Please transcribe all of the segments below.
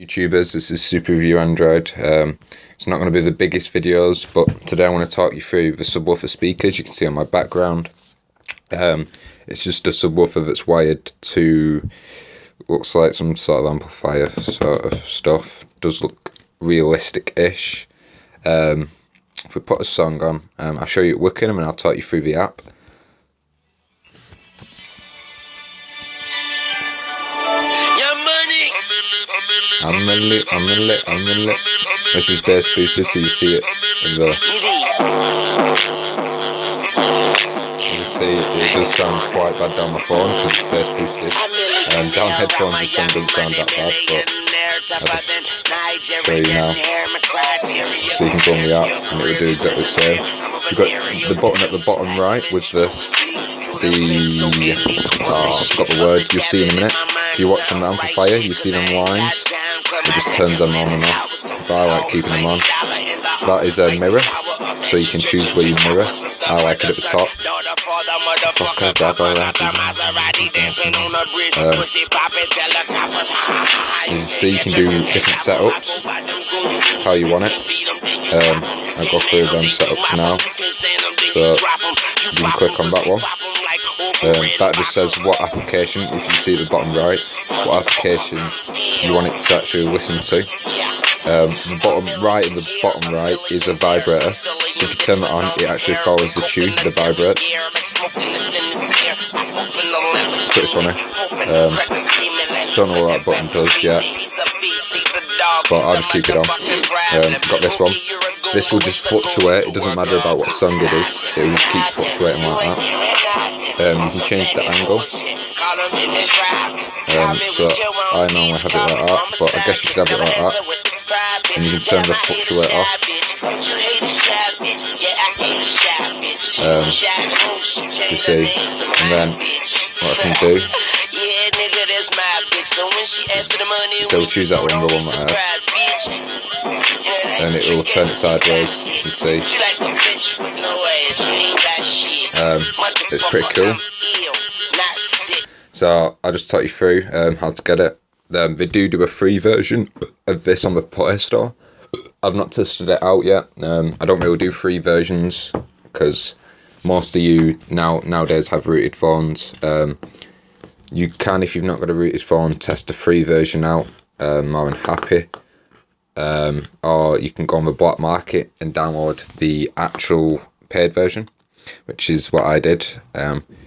YouTubers, this is Super Review Android. It's not going to be the biggest videos, but today I want to talk you through the subwoofer speakers. You can see on my background. It's just a subwoofer that's wired to, looks like some sort of amplifier sort of stuff. Does look realistic-ish. If we put a song on, I'll show you it working and I'll talk you through the app. I'm in lit. This is bass boosted, so you see it in the. You can see it does sound quite bad down my phone because it's bass boosted. Down headphones the song doesn't sound that bad, but I'll just show you now. So you can go on the app and it will do exactly the same. You've got the button at the bottom right with I've got the word, you'll see in a minute. If you watch on the amplifier, you see them lines. It just turns them on and off, but I like keeping them on. That is a mirror, so you can choose where you mirror. I like it at the top. You can see you can do different setups, how you want it. I'll go through them setups now. So you can click on that one. That just says what application, if you see at the bottom right, what application you want it to actually listen to. The bottom right and the bottom right is a vibrator, so if you turn that on, it actually follows the tune, the vibrate. Pretty funny. Don't know what that button does yet, but I'll just keep it on. Got this one. This will just fluctuate, it doesn't matter about what song it is, it will keep fluctuating like that. You can change the angle. So I normally have it like that, but I guess you could have it like that. And you can turn the fluctuate off. You see, and then what I can do, so we'll choose that one, the one that I have. And it will turn it sideways, you see. It's pretty cool. So I'll just talk you through how to get it. They do a free version of this on the Play Store. I've not tested it out yet. I don't really do free versions because most of you nowadays have rooted phones. You can, if you've not got a rooted phone, test the free version out. More than happy. Or you can go on the black market and download the actual paid version, which is what I did.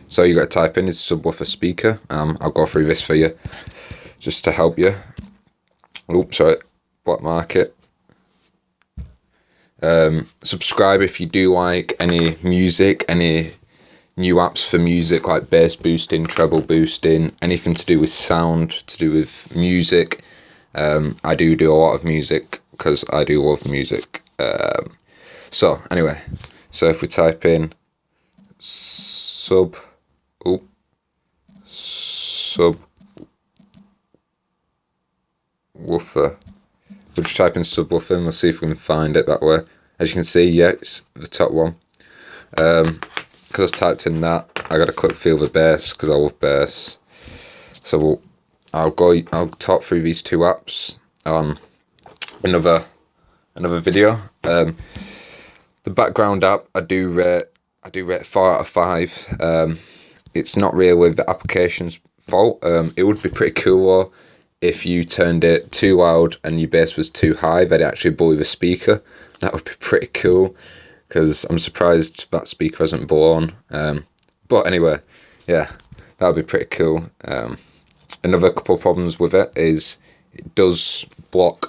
So you got to type in is subwoofer speaker. I'll go through this for you just to help you. Oops, sorry, black market. Subscribe if you do like any music, any new apps for music like bass boosting, treble boosting, anything to do with sound, to do with music. I do a lot of music because I do love music. So anyway, so if we type in subwoofer, we'll just type in subwoofer and we'll see if we can find it that way. As you can see, yeah, it's the top one. Because I've typed in that, I gotta click feel the bass because I love bass. So I'll talk through these two apps on another video. The background app I do rate 4 out of 5. It's not really the application's fault. It would be pretty cool if you turned it too loud and your bass was too high, that it actually bully the speaker. That would be pretty cool, because I'm surprised that speaker hasn't blown. But anyway, yeah, that would be pretty cool. Another couple of problems with it is it does block,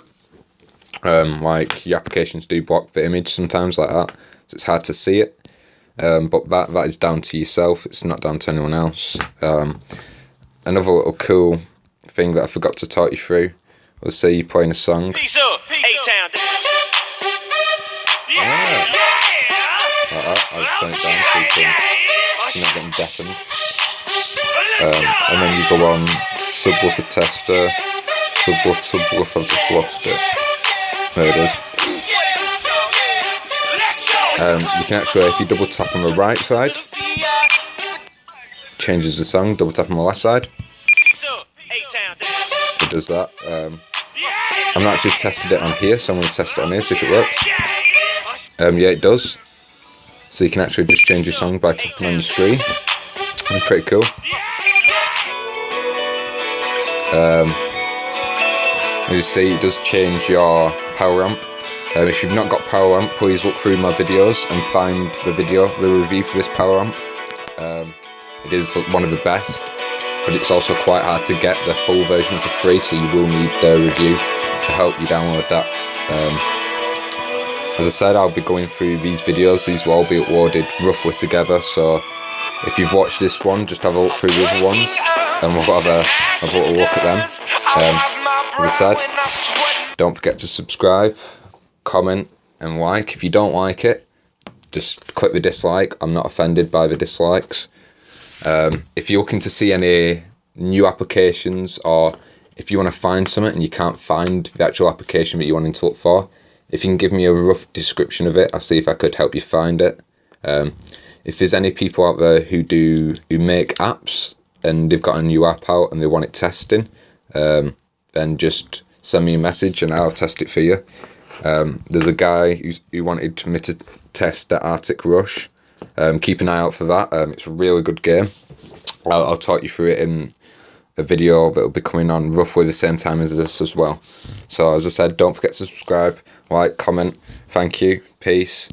like your applications do block the image sometimes like that, so it's hard to see it. But that is down to yourself, it's not down to anyone else. Another little cool thing that I forgot to talk you through was, say you're playing a song. Peace up, A-Town. Like that, I'll just turn it down so you're not getting deafened. And then you go on subwoofer tester, subwoofer, I've just lost it. There it is. You can actually, if you double tap on the right side, changes the song. Double tap on the left side, it does that. I've not actually tested it on here, so I'm going to test it on here, see if it works. Yeah, it does. So you can actually just change your song by tapping on your screen. And pretty cool. As you see, it does change your power amp. If you've not got power amp, please look through my videos and find the review for this power amp. It is one of the best, but it's also quite hard to get the full version for free, so you will need the review to help you download that. As I said, I'll be going through these videos. These will all be uploaded roughly together, so if you've watched this one, just have a look through the other ones, and we'll have a little look at them. As I said, don't forget to subscribe, comment and like. If you don't like it, just click the dislike. I'm not offended by the dislikes. If you're looking to see any new applications, or if you want to find something and you can't find the actual application that you're wanting to look for, if you can give me a rough description of it, I'll see if I could help you find it. If there's any people out there who make apps and they've got a new app out and they want it testing, then just send me a message and I'll test it for you. There's a guy who wanted me to test the Arctic Rush. Keep an eye out for that. It's a really good game. I'll talk you through it in a video that will be coming on roughly the same time as this as well. So as I said, don't forget to subscribe, like, comment. Thank you. Peace.